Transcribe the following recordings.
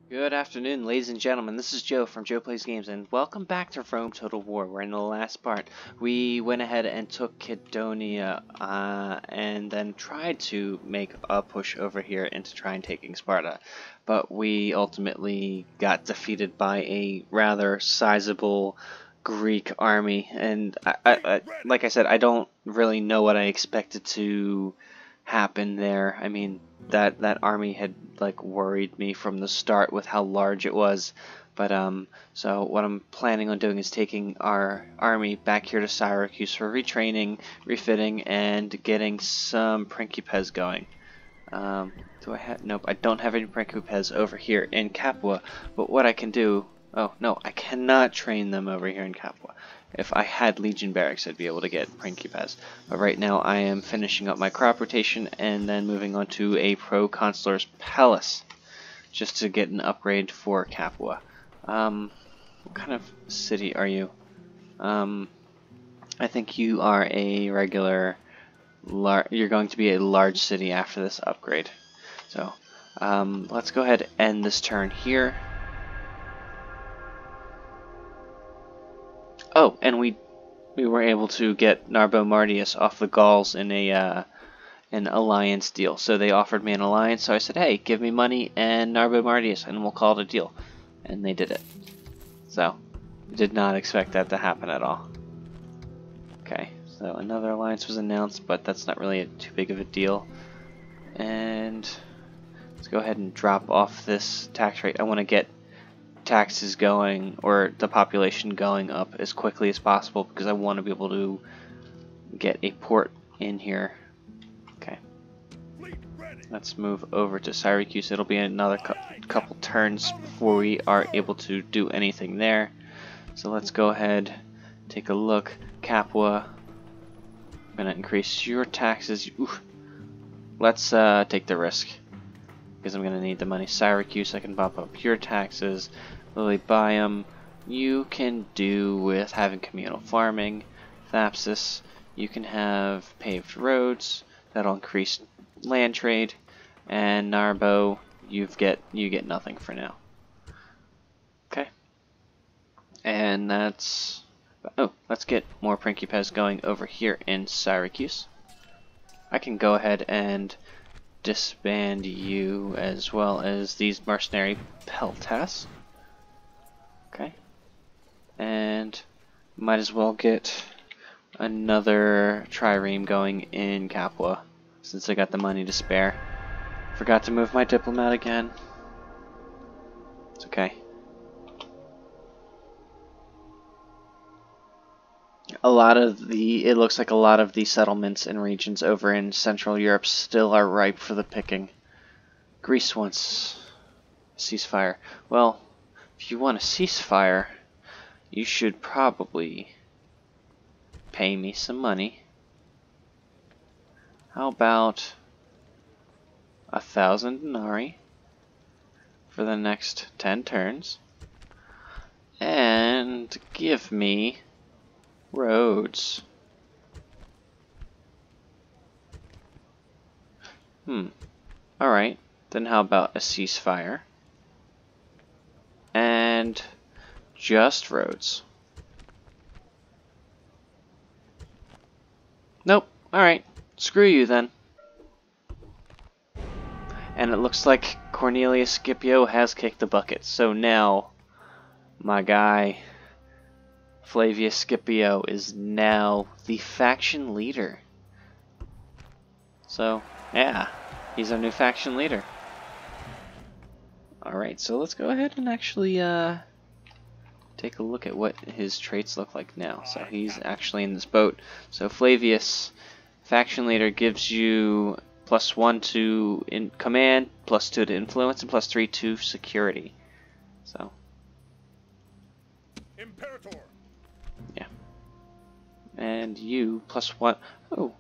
Good afternoon, ladies and gentlemen. This is Joe from Joe Plays Games, and welcome back to Rome Total War. We're in the last part. We went ahead and took Kydonia, and then tried to make a push over here into trying taking Sparta. But we ultimately got defeated by a rather sizable Greek army, and like I said, I don't really know what I expected to happen there. I mean, that army had like worried me from the start with how large it was. But so what I'm planning on doing is taking our army back here to Syracuse for retraining, refitting, and getting some Principes going. Do I have? Nope, I don't have any Principes over here in Capua. But what I can do? Oh no, I cannot train them over here in Capua. If I had Legion Barracks, I'd be able to get Principes. But right now I am finishing up my crop rotation and then moving on to a Proconsular's Palace just to get an upgrade for Capua. What kind of city are you? I think you are a regular... you're going to be a large city after this upgrade. So, let's go ahead and end this turn here. Oh, and we were able to get Narbo Mardius off the Gauls in a an alliance deal. So they offered me an alliance, so I said, hey, give me money and Narbo Mardius, and we'll call it a deal. And they did it. So, did not expect that to happen at all. Okay, so another alliance was announced, but that's not really too big of a deal. And let's go ahead and drop off this tax rate. I want to get taxes going, or the population going up as quickly as possible, because I want to be able to get a port in here. Okay, let's move over to Syracuse. It'll be another couple turns before we are able to do anything there. So let's go ahead, take a look. Capua, I'm gonna increase your taxes. Oof. Let's take the risk, because I'm gonna need the money. Syracuse, I can bump up your taxes. Lilybium, you can do with having communal farming. Thapsus, you can have paved roads. That'll increase land trade. And Narbo, you get nothing for now. Okay. And that's... oh, let's get more Principes going over here in Syracuse. I can go ahead and disband you as well as these mercenary peltasts. Okay, and might as well get another trireme going in Capua since I got the money to spare. Forgot to move my diplomat again. It's okay. It looks like a lot of the settlements and regions over in Central Europe still are ripe for the picking. Greece wants a ceasefire. Well, if you want a ceasefire, you should probably pay me some money. How about 1,000 denarii for the next 10 turns? And give me roads. Alright, then how about a ceasefire? And just roads. Nope. Alright. Screw you then. And it looks like Cornelius Scipio has kicked the bucket. So now my guy Flavius Scipio is now the faction leader. So yeah, he's our new faction leader. Alright, so let's go ahead and actually take a look at what his traits look like now. So he's actually in this boat. So Flavius, faction leader, gives you +1 to command, +2 to influence, and +3 to security. So Imperator. Yeah. And you +1. Oh,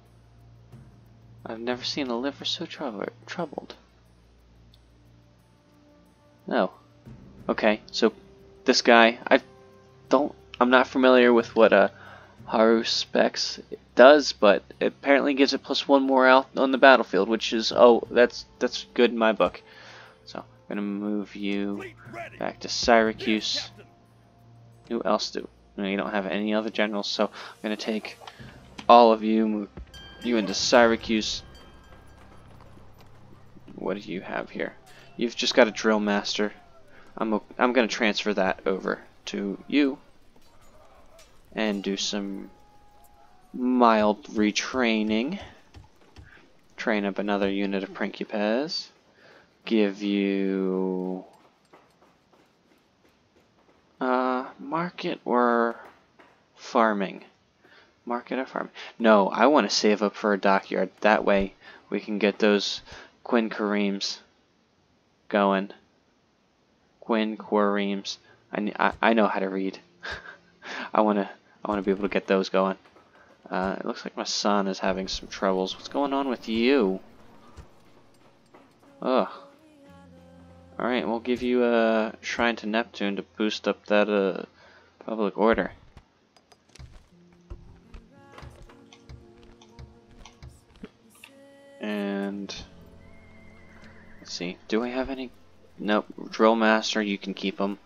I've never seen a liver so troubled. No. Okay, so this guy, I'm not familiar with what Haru Specs does, but it apparently gives it +1 more out on the battlefield, which is, oh, that's good in my book. So I'm gonna move you back to Syracuse. Who else do? No, you don't have any other generals, so I'm gonna take all of you, move you into Syracuse. What do you have here? You've just got a drill master. I'm gonna transfer that over to you and do some mild retraining. Train up another unit of Principes. Give you market or farming. Market or farming? No, I want to save up for a dockyard. That way we can get those quinqueremes going. Quinqueremes. I know how to read. I wanna be able to get those going. It looks like my son is having some troubles. What's going on with you? Ugh. Alright, we'll give you a shrine to Neptune to boost up that public order. And let's see, do I have any? Nope. Drill master, you can keep them.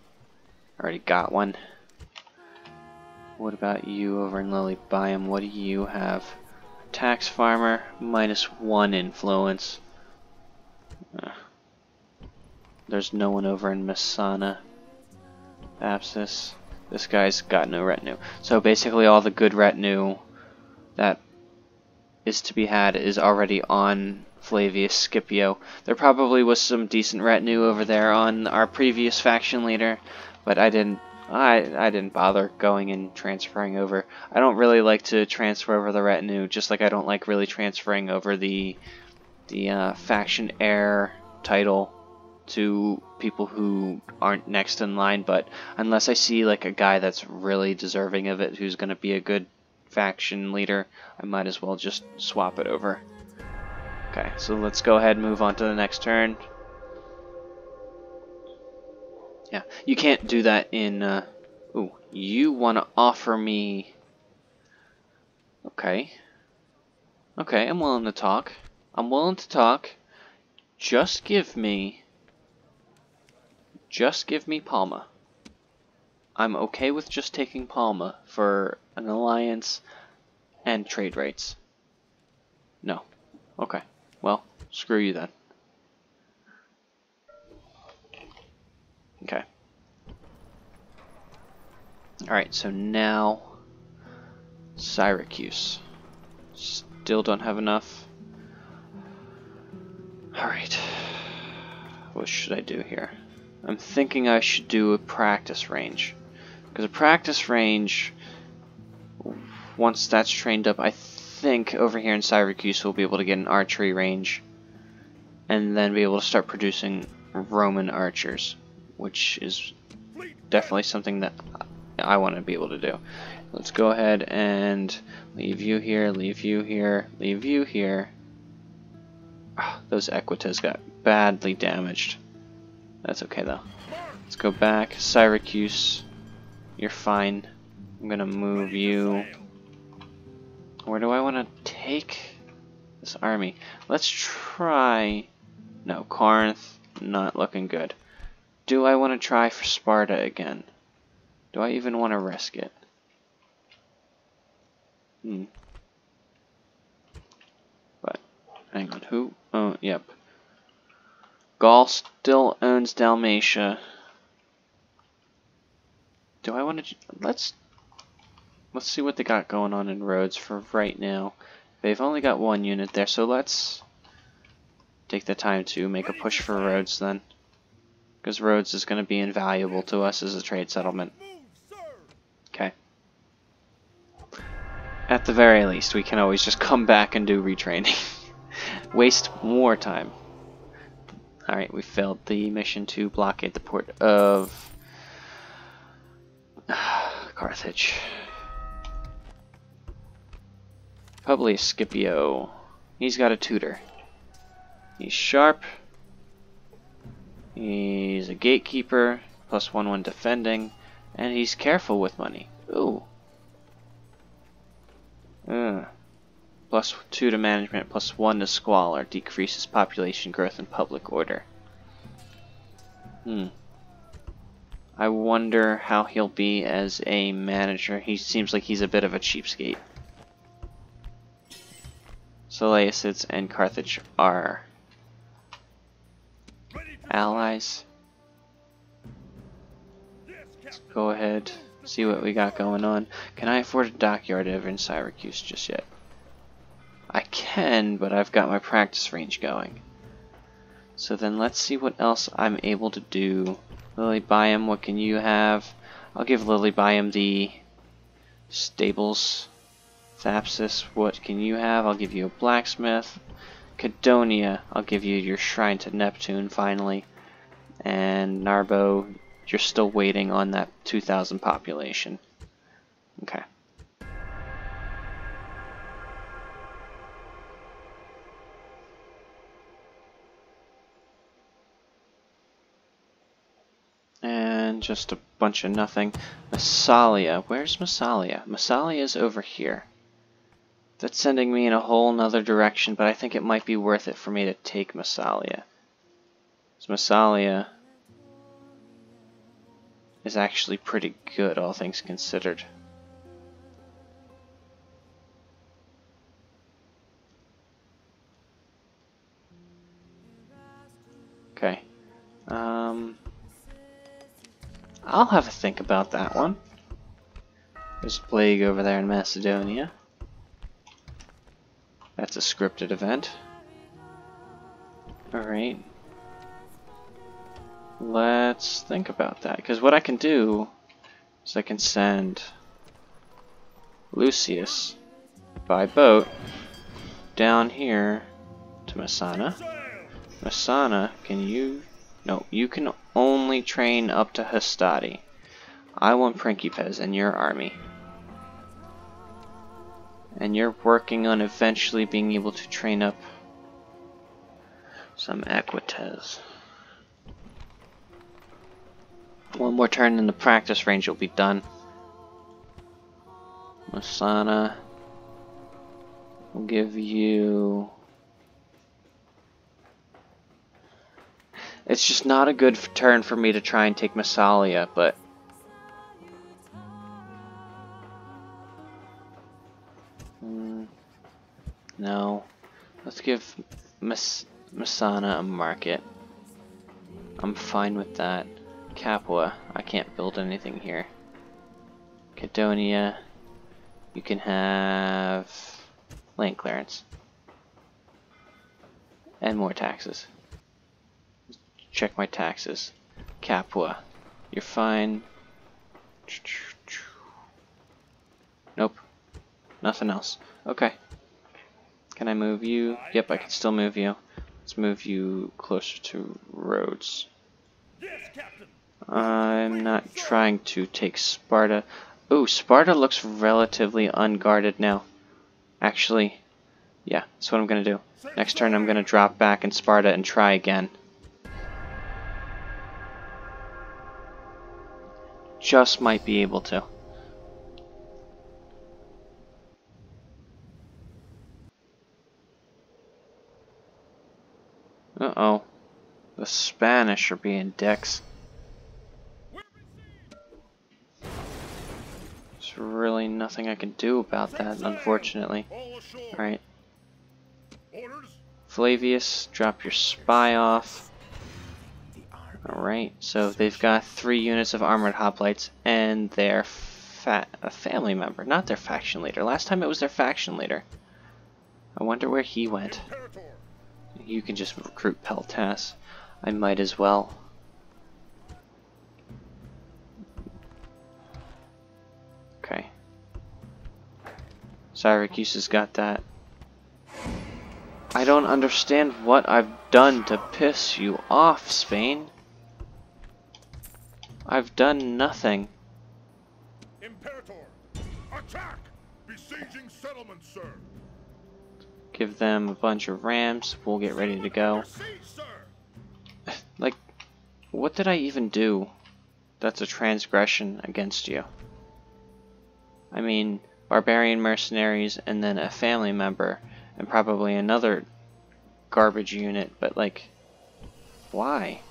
Already got one. What about you over in Lily Biome? What do you have? Tax farmer, -1 influence. There's no one over in Messana. Apsis. This guy's got no retinue. So basically all the good retinue that is to be had is already on Flavius Scipio. There probably was some decent retinue over there on our previous faction leader, but I didn't bother going and transferring over. I don't really like to transfer over the retinue, just like I don't like really transferring over the faction heir title to people who aren't next in line. But unless I see like a guy that's really deserving of it, who's going to be a good faction leader, I might as well just swap it over. Okay, so let's go ahead and move on to the next turn. Yeah, you can't do that in, ooh, you want to offer me... Okay. Okay, I'm willing to talk. I'm willing to talk. Just give me Palma. I'm okay with just taking Palma for an alliance and trade rates. No. Okay. Well, screw you then. Okay. Alright, so now Syracuse. Still don't have enough. Alright. What should I do here? I'm thinking I should do a practice range. Because a practice range, once that's trained up, I think over here in Syracuse we'll be able to get an archery range. And then be able to start producing Roman archers, which is definitely something that I want to be able to do. Let's go ahead and leave you here, leave you here, leave you here. Oh, those Equitas got badly damaged. That's okay though. Let's go back. Syracuse, you're fine. I'm gonna move you. Where do I want to take this army? Let's try... No, Corinth, not looking good. Do I want to try for Sparta again? Do I even want to risk it? But, hang on, who? Oh, yep. Gaul still owns Dalmatia. Do I want to... Let's see what they got going on in Rhodes for right now. They've only got one unit there, so let's take the time to make a push for Rhodes then. Because Rhodes is going to be invaluable to us as a trade settlement. Okay. At the very least, we can always just come back and do retraining. Waste more time. Alright, we failed the mission to blockade the port of Carthage. Publius Scipio. He's got a tutor. He's sharp. He's a gatekeeper, +1/1 defending, and he's careful with money. Ooh. +2 to management, +1 to squalor, decreases population growth and public order. I wonder how he'll be as a manager. He seems like he's a bit of a cheapskate. Seleucids and Carthage are allies. Let's go ahead, see what we got going on. Can I afford a dockyard over in Syracuse just yet? I can, but I've got my practice range going. So then let's see what else I'm able to do. Lily Byam, what can you have? I'll give Lily Byam the stables. Thapsis, what can you have? I'll give you a blacksmith. Cadonia, I'll give you your shrine to Neptune finally. And Narbo, you're still waiting on that 2,000 population. Okay. And just a bunch of nothing. Massalia, where's Massalia? Massalia's over here. That's sending me in a whole nother direction, but I think it might be worth it for me to take Massalia. So Massalia is actually pretty good, all things considered. Okay. I'll have a think about that one. There's a plague over there in Macedonia. That's a scripted event. Alright. Let's think about that. Because what I can do is I can send Lucius by boat down here to Messana. Messana, can you... No, you can only train up to Hastati. I want Principes in your army. And you're working on eventually being able to train up some Equites. One more turn in the practice range will be done. Masana will give you... It's just not a good turn for me to try and take Massalia, but... No. Let's give Messana a market. I'm fine with that. Capua, I can't build anything here. Cadonia, you can have land clearance. And more taxes. Check my taxes. Capua, you're fine. Nope. Nothing else. Okay. Can I move you? Yep, I can still move you. Let's move you closer to Rhodes. I'm not trying to take Sparta. Ooh, Sparta looks relatively unguarded now. Actually, yeah, that's what I'm going to do. Next turn I'm going to drop back in Sparta and try again. Just might be able to. Uh-oh. The Spanish are being dicks. There's really nothing I can do about that, unfortunately. Alright. Flavius, drop your spy off. Alright, so they've got 3 units of armored hoplites and their a family member, not their faction leader. Last time it was their faction leader. I wonder where he went. You can just recruit Peltas. I might as well. Okay. Syracuse has got that. I don't understand what I've done to piss you off, Spain. I've done nothing. Imperator, attack! Besieging settlements, sir. Give them a bunch of rams. We'll get ready to go. Like, what did I even do that's a transgression against you? I mean, barbarian mercenaries and then a family member and probably another garbage unit, but like, why?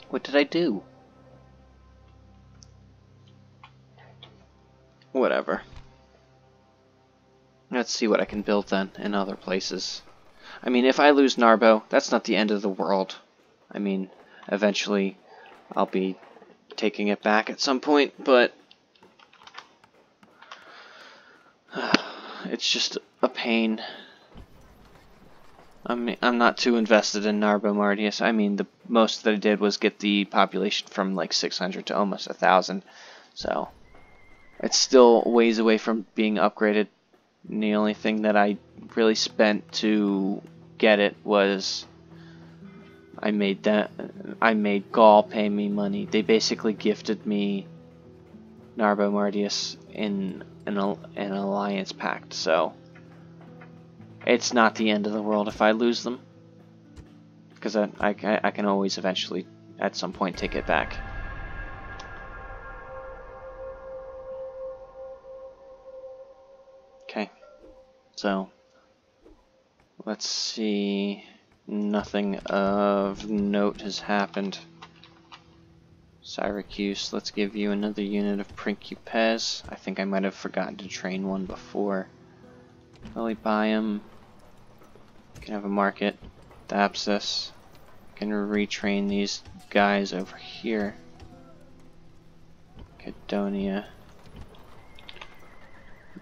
What did I do? Whatever. Let's see what I can build then in other places. I mean, if I lose Narbo, that's not the end of the world. I mean, eventually I'll be taking it back at some point, but it's just a pain. I'm not too invested in Narbo Martius. I mean, the most that I did was get the population from like 600 to almost 1,000, so it's still ways away from being upgraded. And the only thing that I really spent to get it was I made Gaul pay me money. They basically gifted me Narbo Martius in an alliance pact, so it's not the end of the world if I lose them, because I can always eventually at some point take it back. Okay, so let's see. Nothing of note has happened. Syracuse, let's give you another unit of Principes. I think I might have forgotten to train one before. Polybium. Can have a market. Thapsus. Can retrain these guys over here. Cadonia.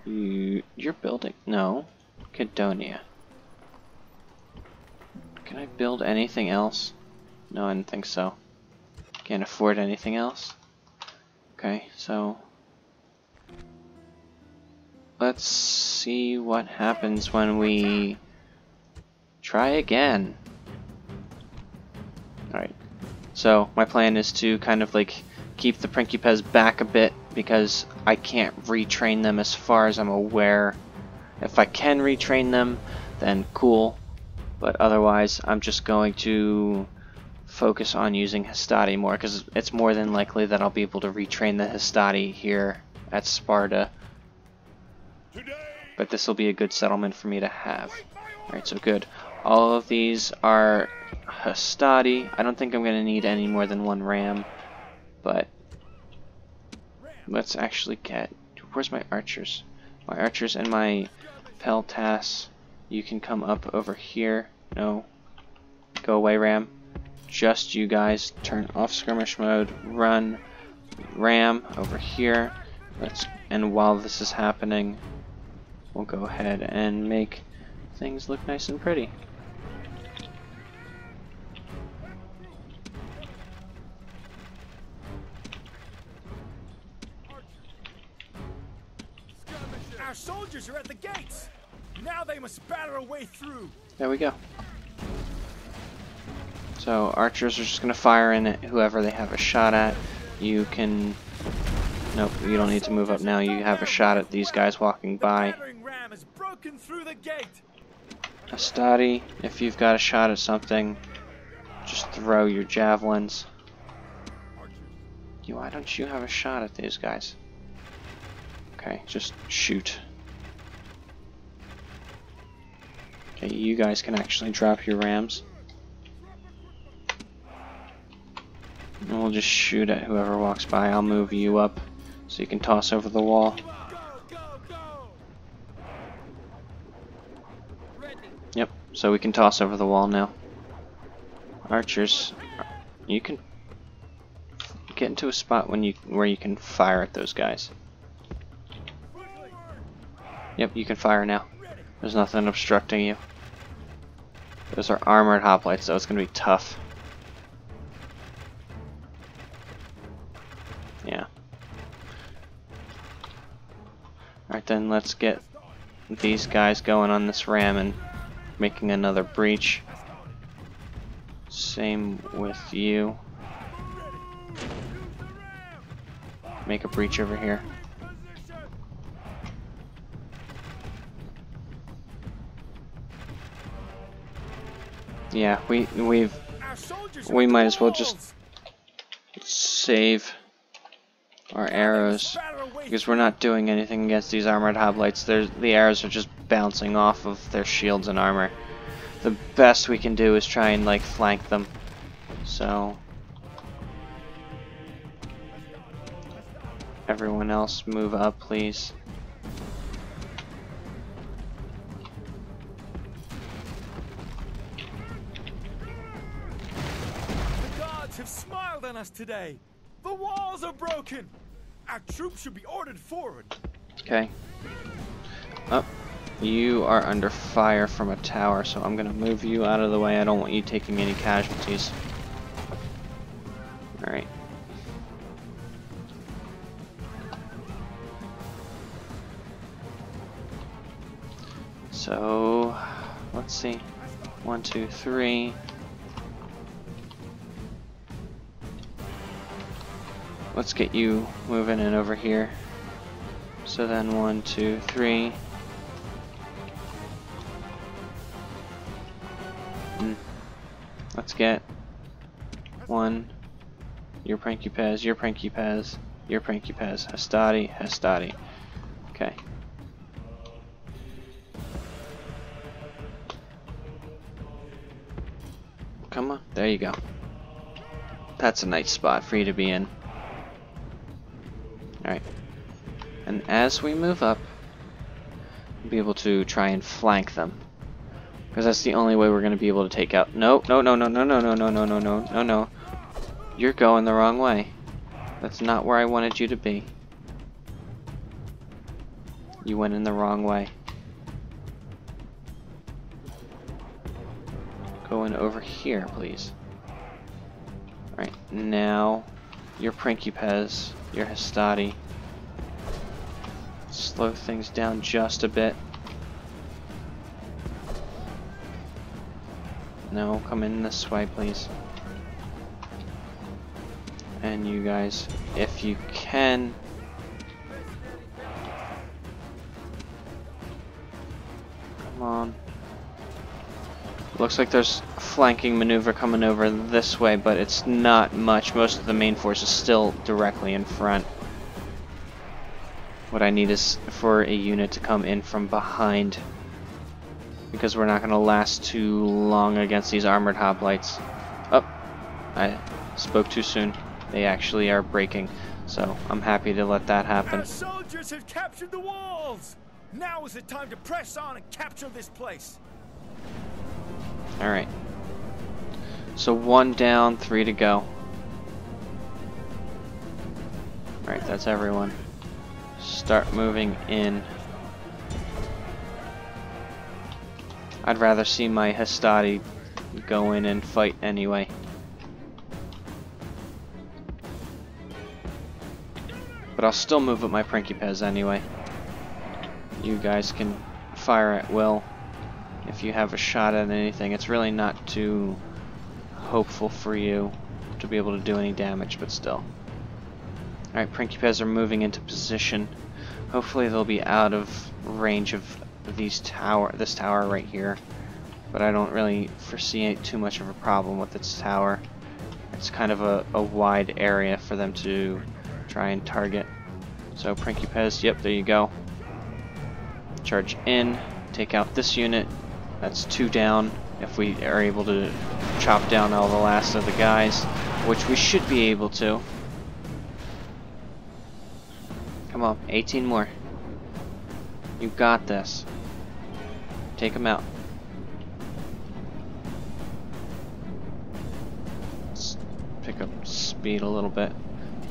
You're building? No. Cadonia. Can I build anything else? No, I didn't think so. Can't afford anything else. Okay, so let's see what happens when we try again. Alright, so my plan is to kind of like keep the Principes back a bit because I can't retrain them as far as I'm aware. If I can retrain them, then cool. But otherwise, I'm just going to focus on using Hastati more, because it's more than likely that I'll be able to retrain the Hastati here at Sparta. But this will be a good settlement for me to have. Alright, so good. All of these are Hastati. I don't think I'm going to need any more than one ram, but let's actually get... Where's my archers? My archers and my Peltas. You can come up over here. No. Go away, ram. Just you guys. Turn off skirmish mode. Run. Ram over here. And while this is happening, we'll go ahead and make things look nice and pretty. Our soldiers are at the gates. Now they must batter a way through. There we go. So archers are just going to fire in at whoever they have a shot at. You can... Nope, you don't need to move up now. You have a shot at these guys walking by. Hastati, if you've got a shot at something, just throw your javelins. Why don't you have a shot at these guys? Okay, just shoot. Okay, you guys can actually drop your rams. And we'll just shoot at whoever walks by. I'll move you up so you can toss over the wall. Yep, so we can toss over the wall now. Archers, you can get into a spot where you can fire at those guys. Yep, you can fire now. There's nothing obstructing you. Those are armored hoplites, so it's going to be tough. Yeah. Alright then, let's get these guys going on this ram and making another breach. Same with you. Make a breach over here. Yeah, we might as well just save our arrows because we're not doing anything against these armored hoplites. The arrows are just bouncing off of their shields and armor. The best we can do is try and like flank them. So everyone else move up, please. The gods have smiled on us today. The walls are broken. Our troops should be ordered forward. Okay. Oh, you are under fire from a tower, so I'm gonna move you out of the way. I don't want you taking any casualties. Alright. So, let's see. 1, 2, 3. Let's get you moving in over here. So then 1, 2, 3. Let's get 1. Your Prankipez, your Prankipez, your Prankipez. Hastati, Hastati. Okay. Come on, there you go. That's a nice spot for you to be in. Alright. And as we move up, we'll be able to try and flank them. Because that's the only way we're going to be able to take out... No, no, no, no, no, no, no, no, no, no, no, no, no. You're going the wrong way. That's not where I wanted you to be. You went in the wrong way. Going over here, please. Alright, now your Prankipez, your Hastati. Slow things down just a bit. No, come in this way, please. And you guys, if you can... Come on. Looks like there's a flanking maneuver coming over this way, but it's not much. Most of the main force is still directly in front. What I need is for a unit to come in from behind, because we're not going to last too long against these armored hoplites. Oh, I spoke too soon. They actually are breaking, so I'm happy to let that happen. Our soldiers have captured the walls. Now is the time to press on and capture this place. Alright. So 1 down, 3 to go. Alright, that's everyone. Start moving in. I'd rather see my Hastati go in and fight anyway. But I'll still move with my Prankipez anyway. You guys can fire at will if you have a shot at anything. It's really not too hopeful for you to be able to do any damage, but still. Alright, Prankipez are moving into position. Hopefully they'll be out of range of this tower right here. But I don't really foresee too much of a problem with its tower. It's kind of a wide area for them to try and target. So Prankipez, yep, there you go. Charge in, take out this unit. That's 2 down. If we are able to chop down all the last of the guys, which we should be able to. Come on, 18 more. You got this. Take them out. Let's pick up speed a little bit.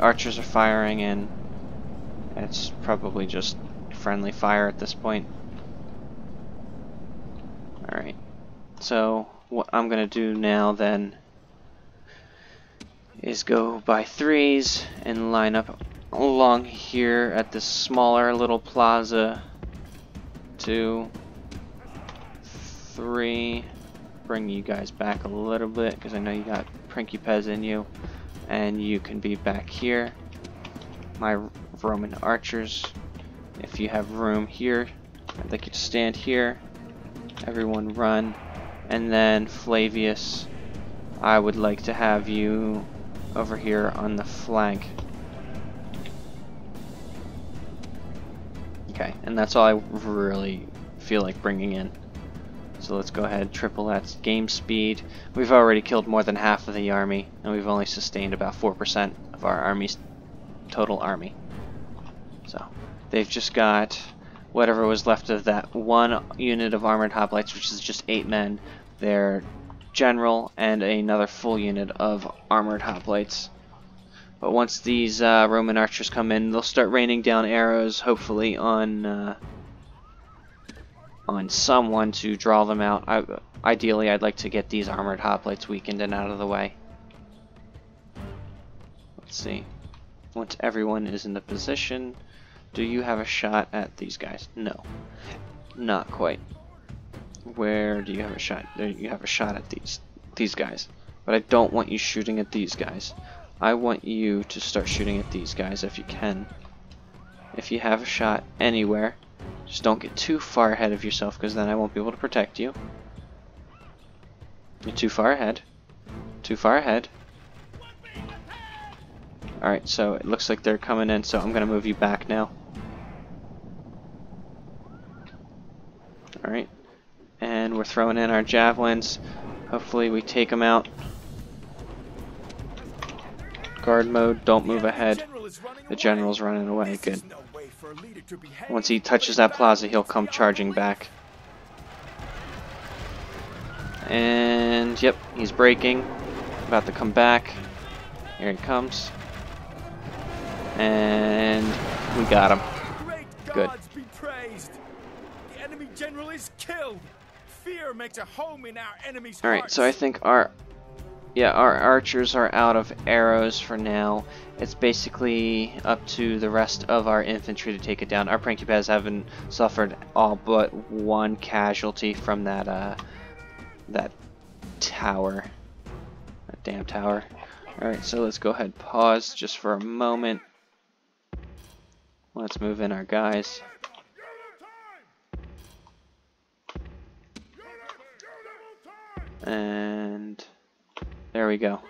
Archers are firing, and it's probably just friendly fire at this point. Alright, so what I'm gonna do now then is go by 3s and line up along here at this smaller little plaza. 2, 3, bring you guys back a little bit because I know you got Prankipez in you, and you can be back here. My Roman archers, if you have room here, I'd like you to stand here. Everyone run. And then Flavius, I would like to have you over here on the flank. Okay, and that's all I really feel like bringing in. So let's go ahead, triple that game speed. We've already killed more than half of the army, and we've only sustained about 4% of our army's total army. So they've just got whatever was left of that one unit of armored hoplites, which is just 8 men, their general, and another full unit of armored hoplites. But once these Roman archers come in, they'll start raining down arrows, hopefully on someone to draw them out. Ideally, I'd like to get these armored hoplites weakened and out of the way. Let's see. Once everyone is in the position, do you have a shot at these guys? No, not quite. Where do you have a shot? There, you have a shot at these guys. But I don't want you shooting at these guys. I want you to start shooting at these guys if you can. If you have a shot anywhere, just don't get too far ahead of yourself, because then I won't be able to protect you. You're too far ahead. Too far ahead. Alright, so it looks like they're coming in, so I'm going to move you back now. Alright. And we're throwing in our javelins. Hopefully we take them out. Guard mode, don't move ahead. The general's running away, good. Once he touches that plaza, he'll come charging back. And, yep, he's breaking. About to come back. Here he comes. And we got him. Good. Be praised. The enemy general is killed. Fear makes a home in our enemy's Alright, hearts. so I think our archers are out of arrows for now. It's basically up to the rest of our infantry to take it down. Our Principes haven't suffered all but one casualty from that that tower. That damn tower. Alright, so let's go ahead and pause just for a moment. Let's move in our guys. And there we go.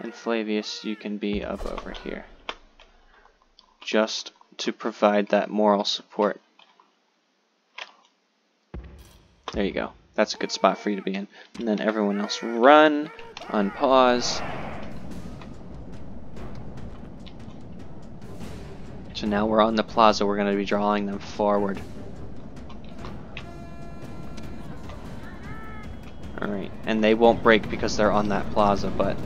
And Flavius, you can be up over here, just to provide that moral support. There you go. That's a good spot for you to be in. And then everyone else run, unpause. So now we're on the plaza, we're going to be drawing them forward. Alright, and they won't break because they're on that plaza, but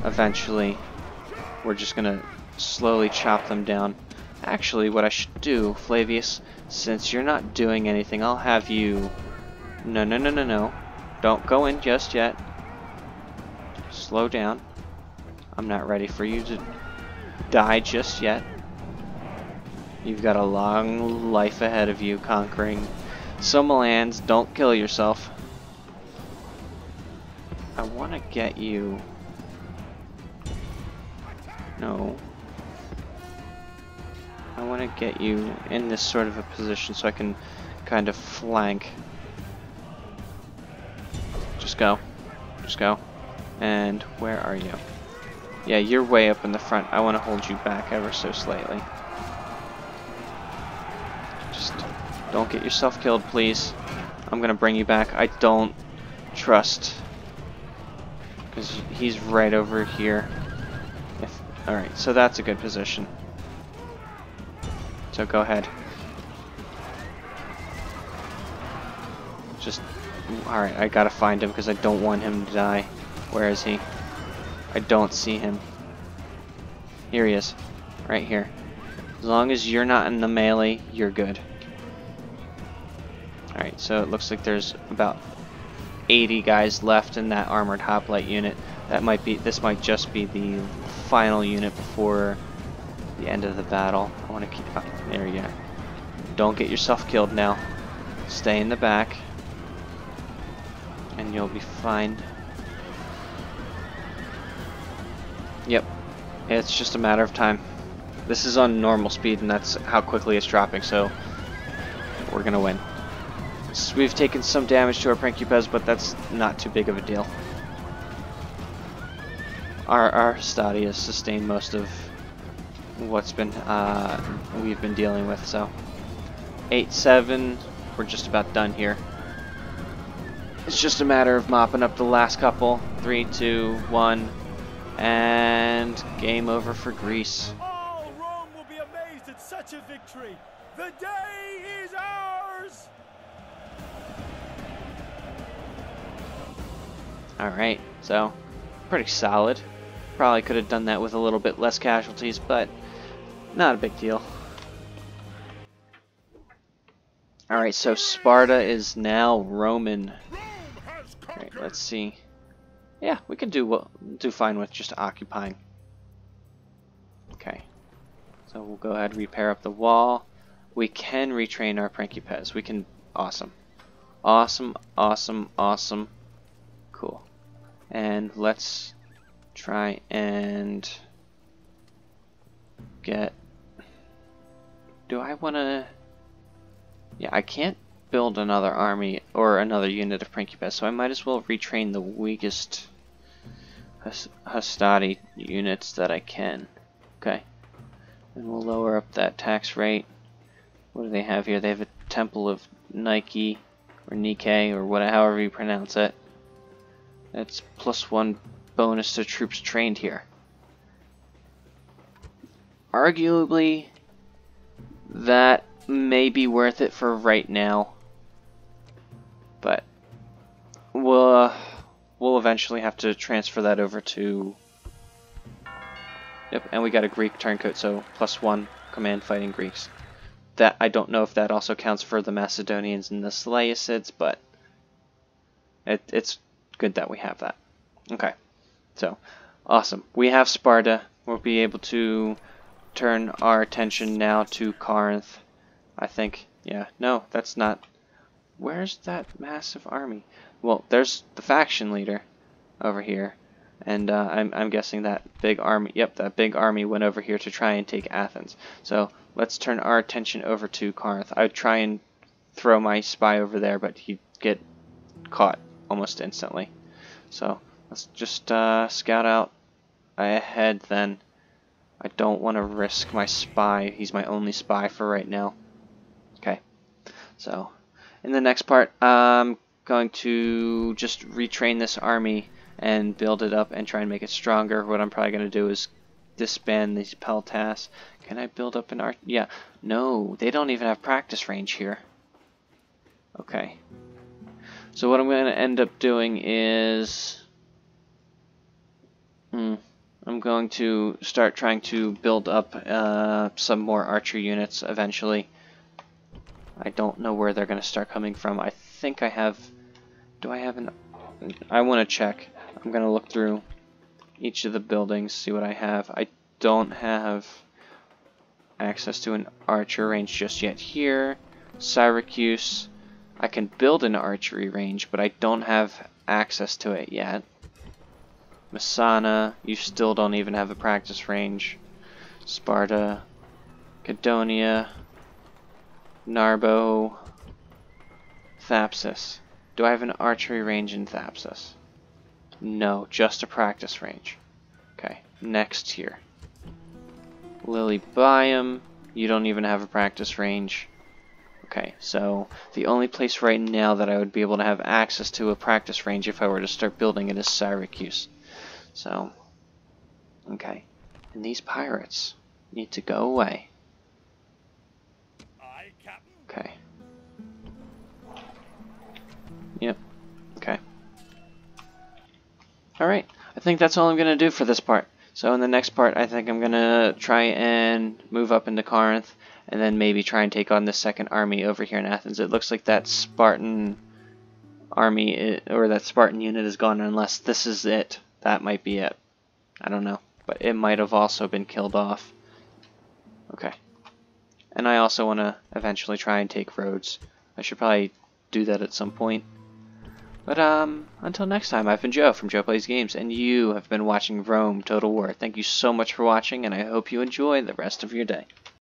eventually we're just going to slowly chop them down. Actually, what I should do, Flavius, since you're not doing anything, I'll have you... No. Don't go in just yet. Slow down. I'm not ready for you to die just yet. You've got a long life ahead of you conquering some lands. Don't kill yourself. I want to get you... No. I want to get you in this sort of a position so I can kind of flank. Just go. Just go. And where are you? Yeah, you're way up in the front. I want to hold you back ever so slightly. Just don't get yourself killed, please. I'm gonna bring you back. I don't trust, because he's right over here. Alright, so that's a good position. So go ahead. Just... Alright, I gotta find him because I don't want him to die. Where is he? I don't see him. Here he is. Right here. As long as you're not in the melee, you're good. Alright, so it looks like there's about 80 guys left in that armored hoplite unit. This might just be the final unit before the end of the battle. I want to keep up. There you go. Don't get yourself killed now. Stay in the back, and you'll be fine. Yep, it's just a matter of time. This is on normal speed, and that's how quickly it's dropping, so we're gonna win. We've taken some damage to our Principes, but that's not too big of a deal. Our Stadi has sustained most of what's been we've been dealing with, so 8-7, we're just about done here. It's just a matter of mopping up the last couple. 3, 2, 1, and game over for Greece. All Rome will be amazed at such to victory. The day is ours. Alright, so pretty solid. Probably could have done that with a little bit less casualties, but not a big deal. Alright, so Sparta is now Roman. Alright, let's see. Yeah, we can do fine with just occupying. Okay. So we'll go ahead and repair up the wall. We can retrain our Principes. We can... Awesome. Awesome, awesome, awesome. Cool. And let's try and get... Do I want to... Yeah, I can't build another army or another unit of Principes, so I might as well retrain the weakest Hastati units that I can. Okay. And we'll lower up that tax rate. What do they have here? They have a Temple of Nike, or Nike, or whatever, however you pronounce it. That's +1 bonus to troops trained here. Arguably, that may be worth it for right now, but we'll eventually have to transfer that over to... Yep, and we got a Greek turncoat, so +1 command fighting Greeks. That I don't know if that also counts for the Macedonians and the Seleucids, but it's good that we have that. Okay, so awesome. We have Sparta. We'll be able to turn our attention now to Corinth. I think, yeah, no, that's not. Where's that massive army? Well, there's the faction leader over here, and I'm guessing that big army. Yep, that big army went over here to try and take Athens. So let's turn our attention over to Corinth. I would try and throw my spy over there, but he'd get caught almost instantly. So let's just scout out ahead then. I don't want to risk my spy. He's my only spy for right now. Okay, so in the next part, I'm going to just retrain this army and build it up and try and make it stronger. What I'm probably going to do is disband these peltasts. Can I build up an arch? Yeah, no, they don't even have practice range here. Okay, so what I'm going to end up doing is I'm going to start trying to build up some more archer units eventually. I don't know where they're going to start coming from. I think I have... Do I have an... I want to check. I'm going to look through each of the buildings, see what I have. I don't have access to an archer range just yet here. Syracuse. I can build an archery range, but I don't have access to it yet. Messana. You still don't even have a practice range. Sparta. Macedonia. Narbo, Thapsus. Do I have an archery range in Thapsus? No, just a practice range. Okay, next here. Lilybaeum, you don't even have a practice range. Okay, so the only place right now that I would be able to have access to a practice range if I were to start building it is Syracuse. So, okay. And these pirates need to go away. Okay. Yep. Okay. Alright. I think that's all I'm going to do for this part. So in the next part, I think I'm going to try and move up into Corinth, and then maybe try and take on the second army over here in Athens. It looks like that Spartan army, or that Spartan unit is gone, unless this is it. That might be it. I don't know. But it might have also been killed off. Okay. And I also want to eventually try and take Rhodes. I should probably do that at some point. But until next time, I've been Joe from Joe Plays Games, and you have been watching Rome Total War. Thank you so much for watching, and I hope you enjoy the rest of your day.